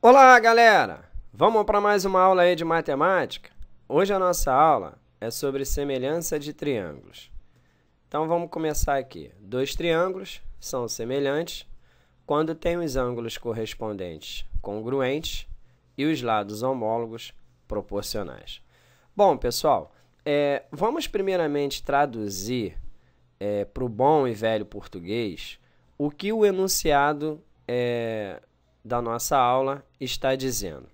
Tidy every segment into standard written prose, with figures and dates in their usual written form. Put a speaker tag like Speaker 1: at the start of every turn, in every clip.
Speaker 1: Olá, galera! Vamos para mais uma aula aí de matemática? Hoje a nossa aula é sobre semelhança de triângulos. Então vamos começar aqui. Dois triângulos são semelhantes quando têm os ângulos correspondentes congruentes e os lados homólogos proporcionais. Bom, pessoal, vamos primeiramente traduzir para o bom e velho português o que o enunciado da nossa aula está dizendo.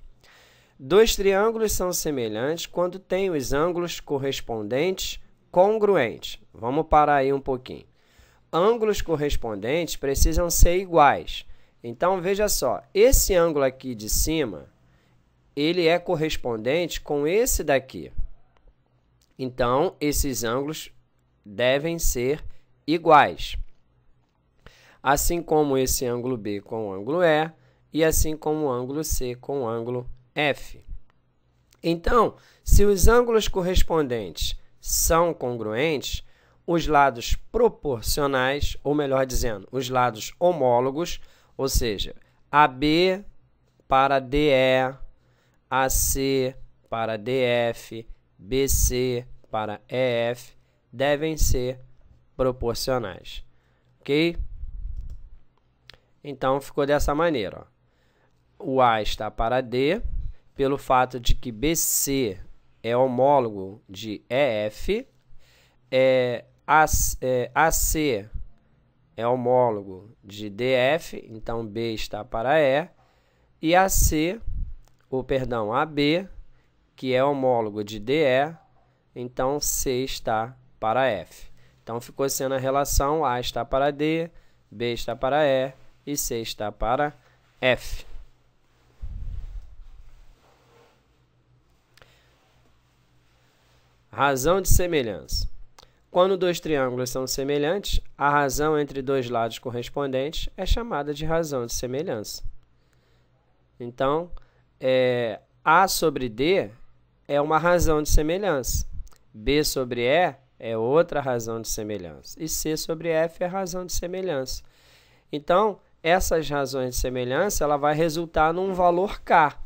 Speaker 1: Dois triângulos são semelhantes quando têm os ângulos correspondentes congruentes. Vamos parar aí um pouquinho. Ângulos correspondentes precisam ser iguais. Então, veja só, esse ângulo aqui de cima, ele é correspondente com esse daqui. Então, esses ângulos devem ser iguais. Assim como esse ângulo B com o ângulo E, e assim como o ângulo C com o ângulo F. Então, se os ângulos correspondentes são congruentes, os lados proporcionais, ou melhor dizendo, os lados homólogos, ou seja, AB para DE, AC para DF, BC para EF, devem ser proporcionais. Ok? Então, ficou dessa maneira. Ó. O A está para D, pelo fato de que BC é homólogo de EF, AC é homólogo de DF, então B está para E, e AB, que é homólogo de DE, então C está para F. Então, ficou sendo a relação A está para D, B está para E e C está para F. Razão de semelhança. Quando dois triângulos são semelhantes, a razão entre dois lados correspondentes é chamada de razão de semelhança. Então, A sobre D é uma razão de semelhança. B sobre E é outra razão de semelhança. E C sobre F é razão de semelhança. Então, essas razões de semelhança ela vai resultar num valor K.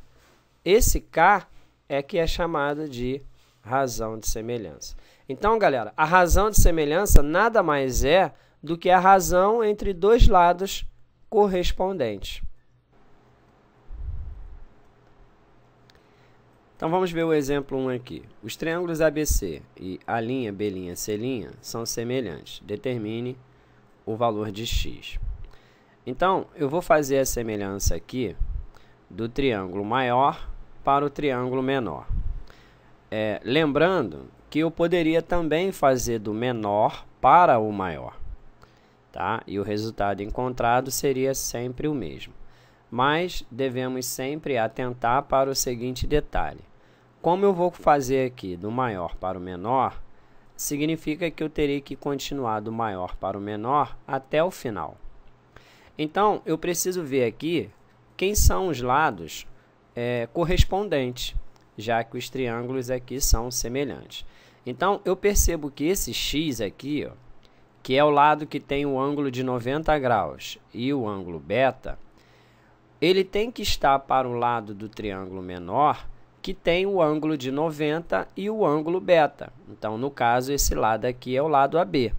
Speaker 1: Esse K é que é chamado de razão de semelhança. Então, galera, a razão de semelhança nada mais é do que a razão entre dois lados correspondentes. Então, vamos ver o exemplo 1 aqui. Os triângulos ABC e A', B', C' são semelhantes. Determine o valor de x. Então, eu vou fazer a semelhança aqui do triângulo maior para o triângulo menor. Lembrando que eu poderia também fazer do menor para o maior, tá? E o resultado encontrado seria sempre o mesmo. Mas devemos sempre atentar para o seguinte detalhe. Como eu vou fazer aqui do maior para o menor, significa que eu terei que continuar do maior para o menor até o final. Então, eu preciso ver aqui quem são os lados correspondentes, já que os triângulos aqui são semelhantes. Então, eu percebo que esse x aqui, ó, que é o lado que tem o ângulo de 90 graus e o ângulo beta, ele tem que estar para o lado do triângulo menor, que tem o ângulo de 90 e o ângulo beta. Então, no caso, esse lado aqui é o lado AB,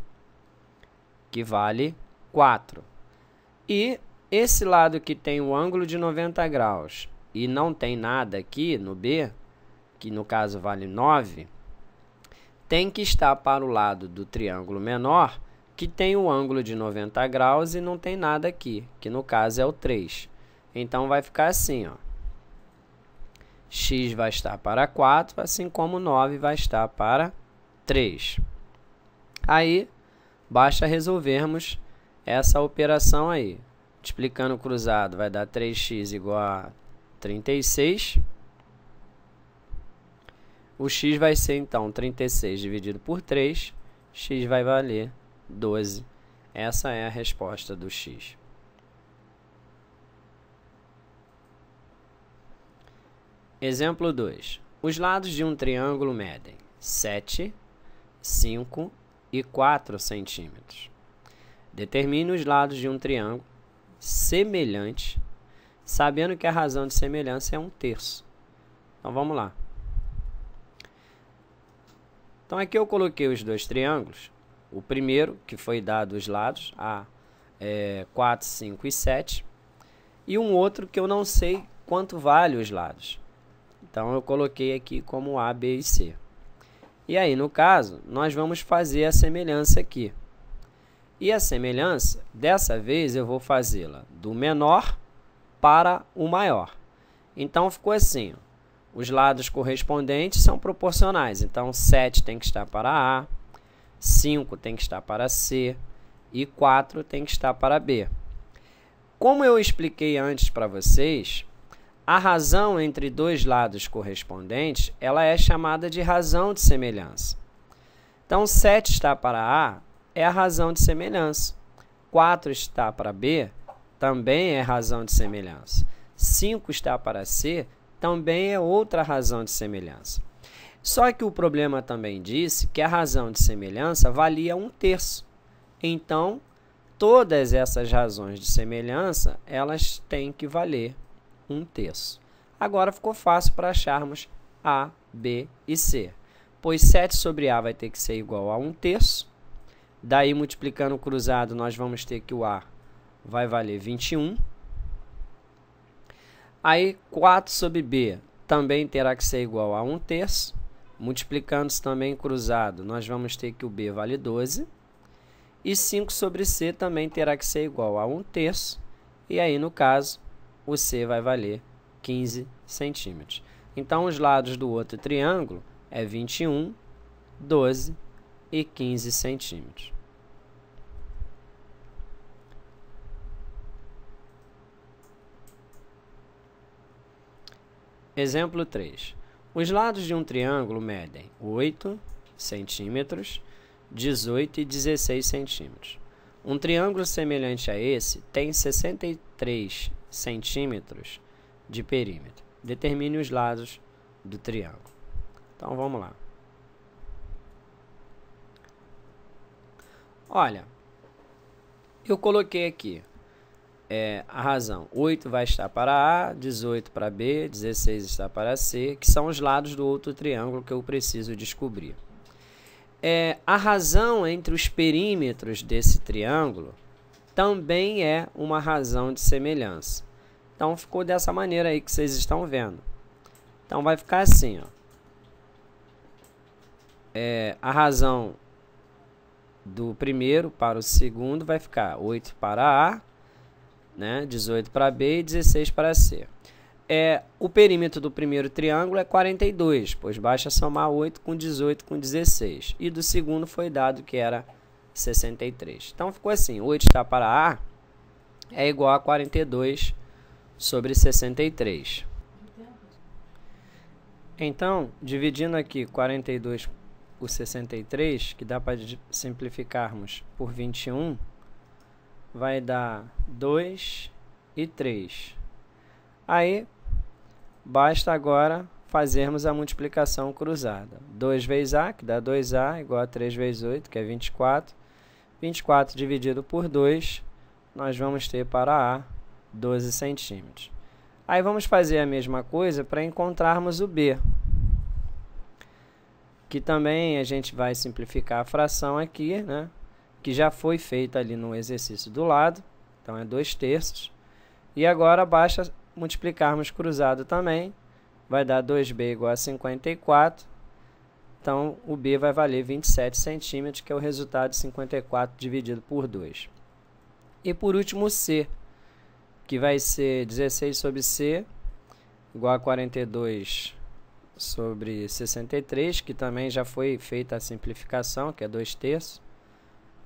Speaker 1: que vale 4. E esse lado que tem o ângulo de 90 graus e não tem nada aqui no B, que no caso vale 9, tem que estar para o lado do triângulo menor, que tem o ângulo de 90 graus e não tem nada aqui, que no caso é o 3. Então, vai ficar assim, ó. X vai estar para 4, assim como 9 vai estar para 3. Aí, basta resolvermos essa operação aí. Multiplicando o cruzado, vai dar 3x igual a 36. O x vai ser, então, 36 dividido por 3. X vai valer 12. Essa é a resposta do x. Exemplo 2. Os lados de um triângulo medem 7, 5 e 4 centímetros. Determine os lados de um triângulo semelhante sabendo que a razão de semelhança é 1/3. Então, vamos lá. Então, aqui eu coloquei os dois triângulos. O primeiro, que foi dado os lados, 4, 5 e 7. E um outro que eu não sei quanto vale os lados. Então, eu coloquei aqui como A, B e C. E aí, no caso, nós vamos fazer a semelhança aqui. E a semelhança, dessa vez, eu vou fazê-la do menor para o maior. Então, ficou assim, ó. Os lados correspondentes são proporcionais. Então, 7 tem que estar para A, 5 tem que estar para C e 4 tem que estar para B. Como eu expliquei antes para vocês, a razão entre dois lados correspondentes, ela é chamada de razão de semelhança. Então, 7 está para A, é a razão de semelhança. 4 está para B, também é razão de semelhança. 5 está para C, também é outra razão de semelhança. Só que o problema também disse que a razão de semelhança valia 1/3. Então, todas essas razões de semelhança, elas têm que valer 1/3. Agora ficou fácil para acharmos A, B e C. Pois 7 sobre A vai ter que ser igual a 1/3. Daí, multiplicando o cruzado, nós vamos ter que o A vai valer 21. Aí, 4 sobre B também terá que ser igual a 1/3. Multiplicando-se também cruzado, nós vamos ter que o B vale 12. E 5 sobre C também terá que ser igual a 1/3. E aí, no caso, o C vai valer 15 centímetros. Então, os lados do outro triângulo é 21, 12 e 15 centímetros. Exemplo 3. Os lados de um triângulo medem 8 centímetros, 18 e 16 centímetros. Um triângulo semelhante a esse tem 63 centímetros de perímetro. Determine os lados do triângulo. Então, vamos lá. Olha, eu coloquei aqui a razão. 8 vai estar para A, 18 para B, 16 está para C, que são os lados do outro triângulo que eu preciso descobrir. A razão entre os perímetros desse triângulo também é uma razão de semelhança. Então, ficou dessa maneira aí que vocês estão vendo. Então, vai ficar assim, ó. A razão do primeiro para o segundo vai ficar 8 para A, né, 18 para B e 16 para C. O perímetro do primeiro triângulo é 42, pois basta somar 8 com 18 com 16. E do segundo foi dado que era 63. Então, ficou assim, 8 está para A é igual a 42 sobre 63. Então, dividindo aqui 42 por 63, que dá para simplificarmos por 21, vai dar 2 e 3. Aí, basta agora fazermos a multiplicação cruzada. 2 vezes A, que dá 2A, igual a 3 vezes 8, que é 24. 24 dividido por 2, nós vamos ter para A 12 centímetros. Aí, vamos fazer a mesma coisa para encontrarmos o B. Que também a gente vai simplificar a fração aqui, né? Que já foi feita ali no exercício do lado. Então, é 2/3. E agora, basta multiplicarmos cruzado também. Vai dar 2B igual a 54. Então, o B vai valer 27 centímetros, que é o resultado de 54 dividido por 2. E, por último, o C, que vai ser 16 sobre C, igual a 42 sobre 63, que também já foi feita a simplificação, que é 2/3.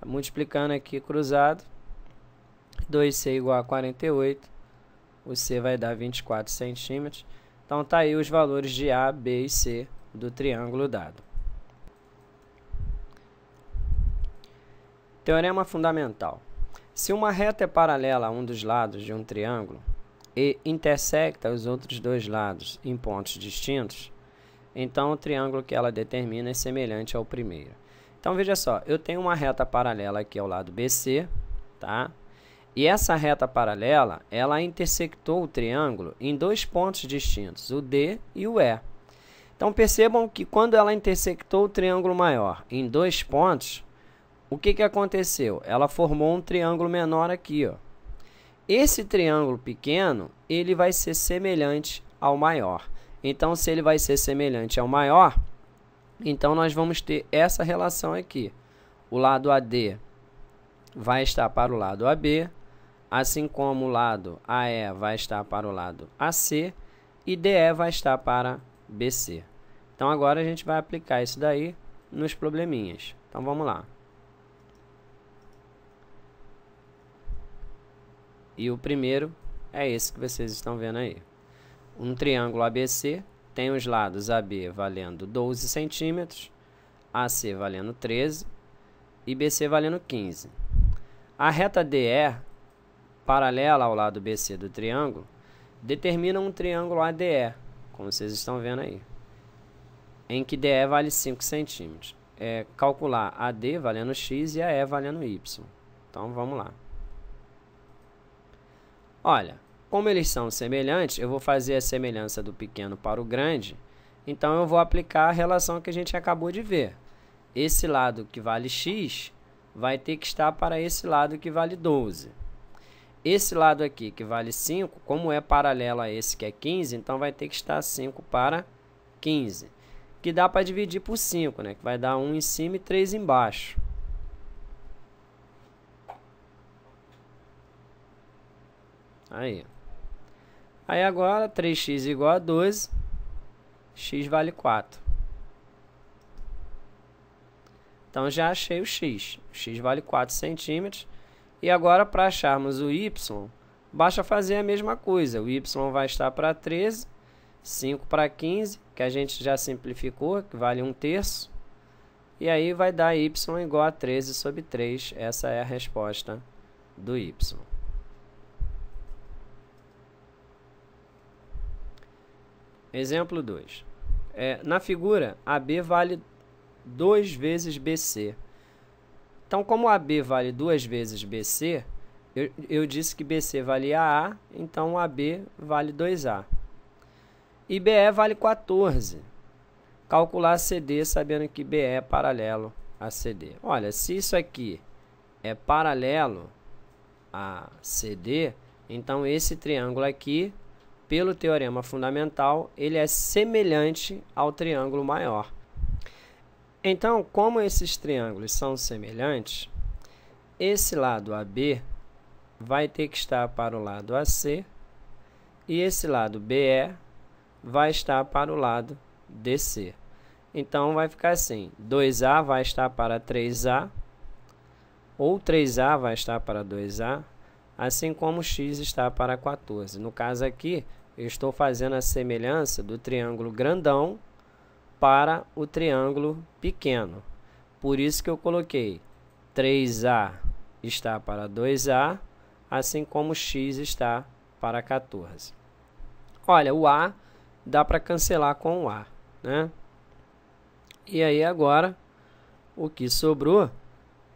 Speaker 1: Multiplicando aqui cruzado, 2C igual a 48, o C vai dar 24 centímetros. Então, tá aí os valores de A, B e C do triângulo dado. Teorema fundamental. Se uma reta é paralela a um dos lados de um triângulo e intersecta os outros dois lados em pontos distintos, então o triângulo que ela determina é semelhante ao primeiro. Então, veja só, eu tenho uma reta paralela aqui ao lado BC, tá? E essa reta paralela, ela intersectou o triângulo em dois pontos distintos, o D e o E. Então, percebam que quando ela intersectou o triângulo maior em dois pontos, o que aconteceu? Ela formou um triângulo menor aqui, ó. Esse triângulo pequeno, ele vai ser semelhante ao maior. Então, se ele vai ser semelhante ao maior, então nós vamos ter essa relação aqui. O lado AD vai estar para o lado AB, assim como o lado AE vai estar para o lado AC e DE vai estar para BC. Então, agora a gente vai aplicar isso daí nos probleminhas. Então, vamos lá. E o primeiro é esse que vocês estão vendo aí. Um triângulo ABC tem os lados AB valendo 12 centímetros, AC valendo 13 e BC valendo 15. A reta DE, paralela ao lado BC do triângulo, determina um triângulo ADE, como vocês estão vendo aí, em que DE vale 5 centímetros. É calcular AD valendo X e AE valendo Y. Então, vamos lá. Olha, como eles são semelhantes, eu vou fazer a semelhança do pequeno para o grande, então eu vou aplicar a relação que a gente acabou de ver. Esse lado que vale x vai ter que estar para esse lado que vale 12. Esse lado aqui que vale 5, como é paralelo a esse que é 15, então vai ter que estar 5 para 15, que dá para dividir por 5, né? Que vai dar 1 em cima e 3 embaixo. Aí agora 3x igual a 12, x vale 4. Então, já achei o x. O x vale 4 centímetros. E agora, para acharmos o y, basta fazer a mesma coisa. O y vai estar para 13, 5 para 15, que a gente já simplificou, que vale 1/3. E aí vai dar y igual a 13 sobre 3. Essa é a resposta do y. Exemplo 2. Na figura, AB vale 2 vezes BC. Então, como AB vale 2 vezes BC, eu disse que BC valia A, então AB vale 2A. E BE vale 14. Calcular CD sabendo que BE é paralelo a CD. Olha, se isso aqui é paralelo a CD, então esse triângulo aqui, pelo teorema fundamental, ele é semelhante ao triângulo maior. Então, como esses triângulos são semelhantes, esse lado AB vai ter que estar para o lado AC e esse lado BE vai estar para o lado DC. Então, vai ficar assim, 2A vai estar para 3A, ou 3A vai estar para 2A, assim como x está para 14. No caso aqui, eu estou fazendo a semelhança do triângulo grandão para o triângulo pequeno. Por isso que eu coloquei 3A está para 2A, assim como x está para 14. Olha, o A dá para cancelar com o A, né? E aí agora, o que sobrou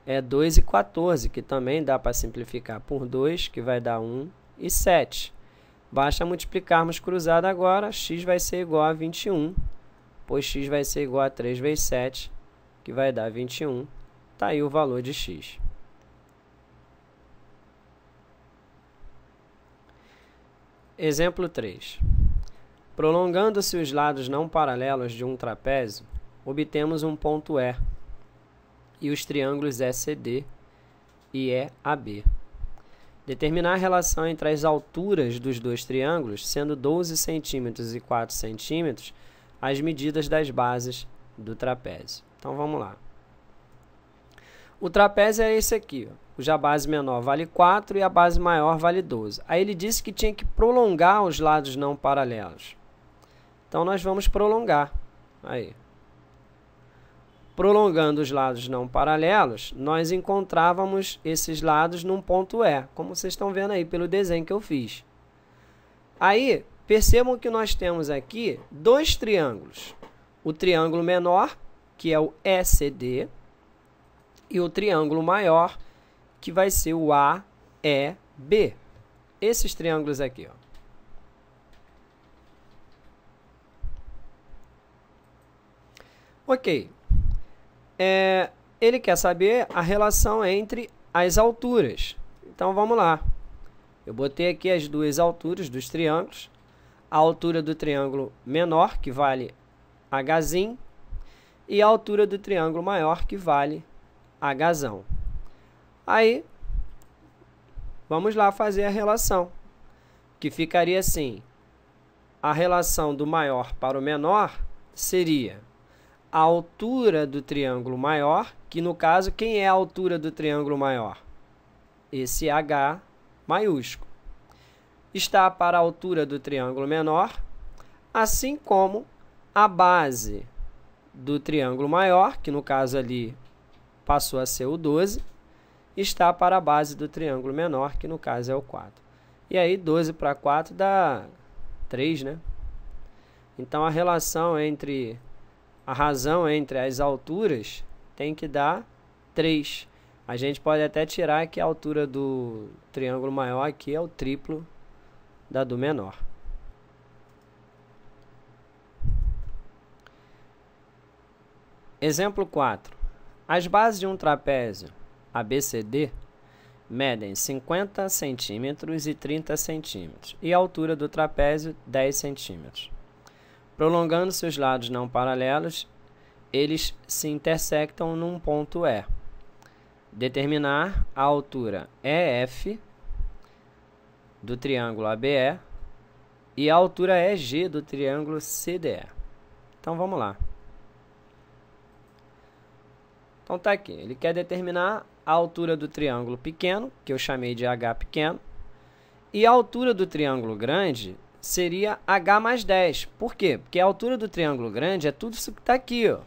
Speaker 1: é 2 e 14, que também dá para simplificar por 2, que vai dar 1 e 7. Basta multiplicarmos cruzado agora, x vai ser igual a 21, pois x vai ser igual a 3 vezes 7, que vai dar 21. Está aí o valor de x. Exemplo 3. Prolongando-se os lados não paralelos de um trapézio, obtemos um ponto E e os triângulos ECD e EAB. Determinar a relação entre as alturas dos dois triângulos, sendo 12 centímetros e 4 centímetros, as medidas das bases do trapézio. Então, vamos lá. O trapézio é esse aqui, ó, cuja base menor vale 4 e a base maior vale 12. Aí ele disse que tinha que prolongar os lados não paralelos. Então, nós vamos prolongar. Aí. Prolongando os lados não paralelos, nós encontrávamos esses lados num ponto E, como vocês estão vendo aí pelo desenho que eu fiz. Aí, percebam que nós temos aqui dois triângulos. O triângulo menor, que é o ECD, e o triângulo maior, que vai ser o AEB. B. Esses triângulos aqui, ó. Ok. Ele quer saber a relação entre as alturas. Então, vamos lá. Eu botei aqui as duas alturas dos triângulos. A altura do triângulo menor, que vale Hzinho, e a altura do triângulo maior, que vale Hzão. Aí, vamos lá fazer a relação, que ficaria assim. A relação do maior para o menor seria a altura do triângulo maior, que no caso, quem é a altura do triângulo maior? Esse H maiúsculo. Está para a altura do triângulo menor, assim como a base do triângulo maior, que no caso ali passou a ser o 12, está para a base do triângulo menor, que no caso é o 4. E aí, 12 para 4 dá 3, né? Então, a relação entre a razão entre as alturas tem que dar 3. A gente pode até tirar que a altura do triângulo maior aqui é o triplo da do menor. Exemplo 4. As bases de um trapézio ABCD medem 50 centímetros e 30 centímetros e a altura do trapézio 10 centímetros. Prolongando seus lados não paralelos, eles se intersectam num ponto E. Determinar a altura EF do triângulo ABE e a altura EG do triângulo CDE. Então, vamos lá. Então, tá aqui. Ele quer determinar a altura do triângulo pequeno, que eu chamei de H pequeno, e a altura do triângulo grande seria H mais 10. Por quê? Porque a altura do triângulo grande é tudo isso que está aqui, ó.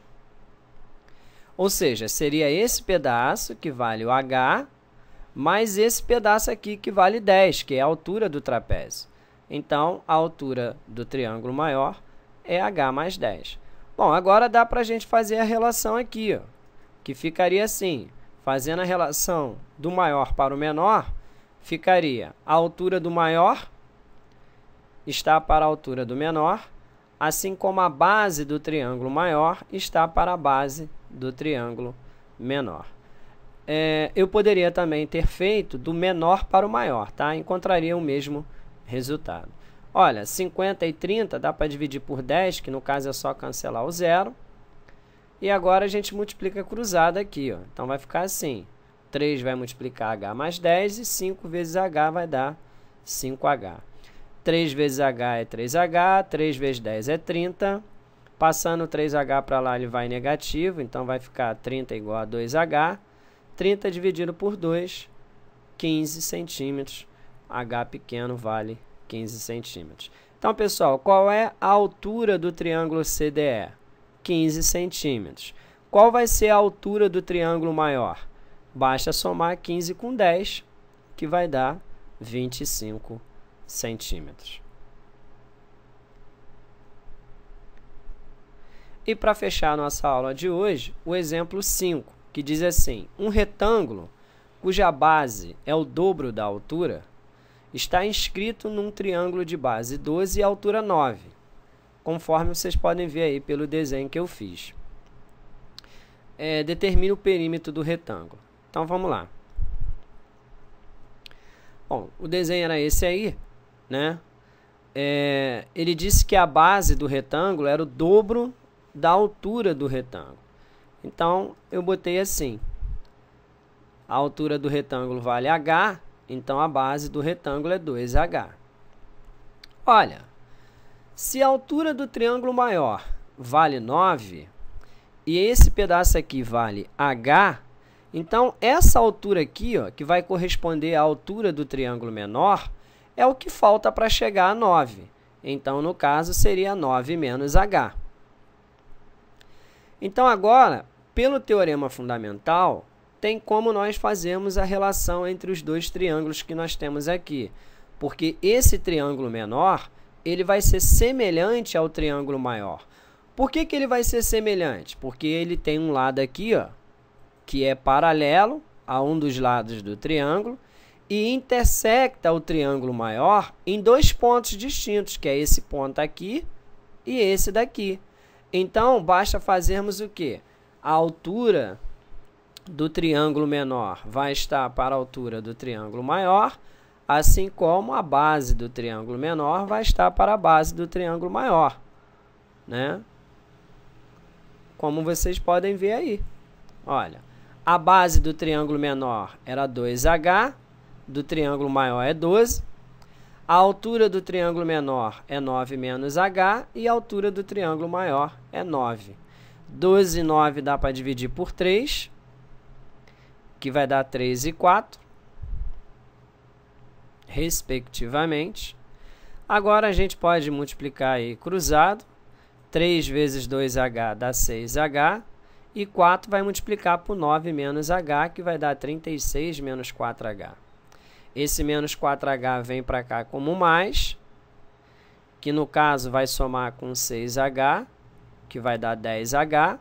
Speaker 1: Ou seja, seria esse pedaço que vale o H, mais esse pedaço aqui que vale 10, que é a altura do trapézio. Então, a altura do triângulo maior é H mais 10. Bom, agora dá para a gente fazer a relação aqui, ó, que ficaria assim. Fazendo a relação do maior para o menor, ficaria a altura do maior está para a altura do menor, assim como a base do triângulo maior está para a base do triângulo menor. Eu poderia também ter feito do menor para o maior, tá? Encontraria o mesmo resultado. Olha, 50 e 30 dá para dividir por 10, que no caso é só cancelar o zero. E agora a gente multiplica cruzado aqui, ó. Então, vai ficar assim. 3 vai multiplicar H mais 10 e 5 vezes H vai dar 5H. 3 vezes H é 3H, 3 vezes 10 é 30. Passando 3H para lá, ele vai negativo, então vai ficar 30 igual a 2H. 30 dividido por 2, 15 centímetros. H pequeno vale 15 centímetros. Então, pessoal, qual é a altura do triângulo CDE? 15 centímetros. Qual vai ser a altura do triângulo maior? Basta somar 15 com 10, que vai dar 25 centímetros. E para fechar a nossa aula de hoje, o exemplo 5, que diz assim: um retângulo cuja base é o dobro da altura está inscrito num triângulo de base 12 e altura 9, conforme vocês podem ver aí pelo desenho que eu fiz. Determine o perímetro do retângulo. Então, vamos lá. Bom, o desenho era esse aí, né? Ele disse que a base do retângulo era o dobro da altura do retângulo. Então, eu botei assim. A altura do retângulo vale H, então a base do retângulo é 2H. Olha, se a altura do triângulo maior vale 9 e esse pedaço aqui vale H, então essa altura aqui, ó, que vai corresponder à altura do triângulo menor, é o que falta para chegar a 9. Então, no caso, seria 9 menos H. Então, agora, pelo teorema fundamental, tem como nós fazermos a relação entre os dois triângulos que nós temos aqui. Porque esse triângulo menor, ele vai ser semelhante ao triângulo maior. Por que ele vai ser semelhante? Porque ele tem um lado aqui, ó, que é paralelo a um dos lados do triângulo, e intersecta o triângulo maior em dois pontos distintos, que é esse ponto aqui e esse daqui. Então, basta fazermos o quê? A altura do triângulo menor vai estar para a altura do triângulo maior, assim como a base do triângulo menor vai estar para a base do triângulo maior, né? Como vocês podem ver aí. Olha, a base do triângulo menor era 2H, do triângulo maior é 12. A altura do triângulo menor é 9 menos H e a altura do triângulo maior é 9. 12 e 9 dá para dividir por 3, que vai dar 3 e 4, respectivamente. Agora a gente pode multiplicar aí cruzado. 3 vezes 2H dá 6H. E 4 vai multiplicar por 9 menos H, que vai dar 36 menos 4H. Esse menos 4H vem para cá como mais, que no caso vai somar com 6H, que vai dar 10H.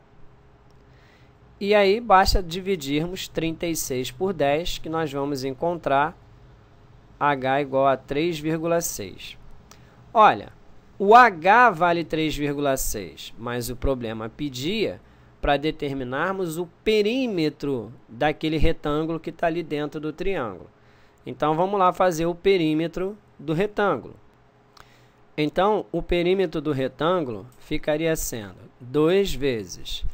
Speaker 1: E aí basta dividirmos 36 por 10, que nós vamos encontrar H igual a 3,6. Olha, o H vale 3,6, mas o problema pedia para determinarmos o perímetro daquele retângulo que está ali dentro do triângulo. Então, vamos lá fazer o perímetro do retângulo. Então, o perímetro do retângulo ficaria sendo 2 vezes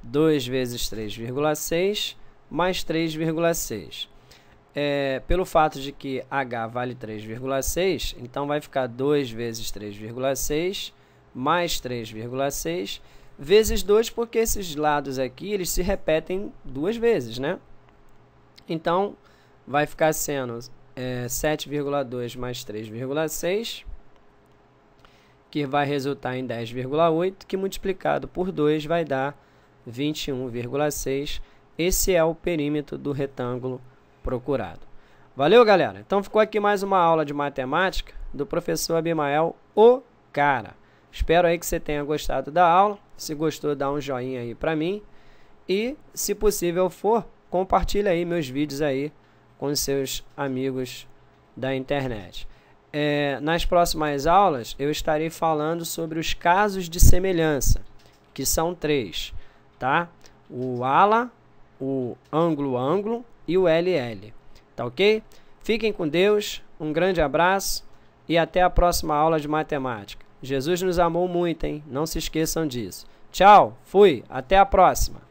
Speaker 1: 3,6 mais 3,6. Pelo fato de que H vale 3,6, então vai ficar 2 vezes 3,6 mais 3,6 vezes 2, porque esses lados aqui eles se repetem duas vezes, né? Então, vai ficar sendo 7,2 mais 3,6, que vai resultar em 10,8, que multiplicado por 2 vai dar 21,6. Esse é o perímetro do retângulo procurado. Valeu, galera? Então, ficou aqui mais uma aula de matemática do professor Abimael, o cara. Espero aí que você tenha gostado da aula. Se gostou, dá um joinha aí para mim. E, se possível for, compartilha aí meus vídeos aí com seus amigos da internet. Nas próximas aulas, eu estarei falando sobre os casos de semelhança, que são 3, tá? O ala, o ângulo-ângulo e o LL, tá ok? Fiquem com Deus, um grande abraço e até a próxima aula de matemática. Jesus nos amou muito, hein? Não se esqueçam disso. Tchau, fui, até a próxima.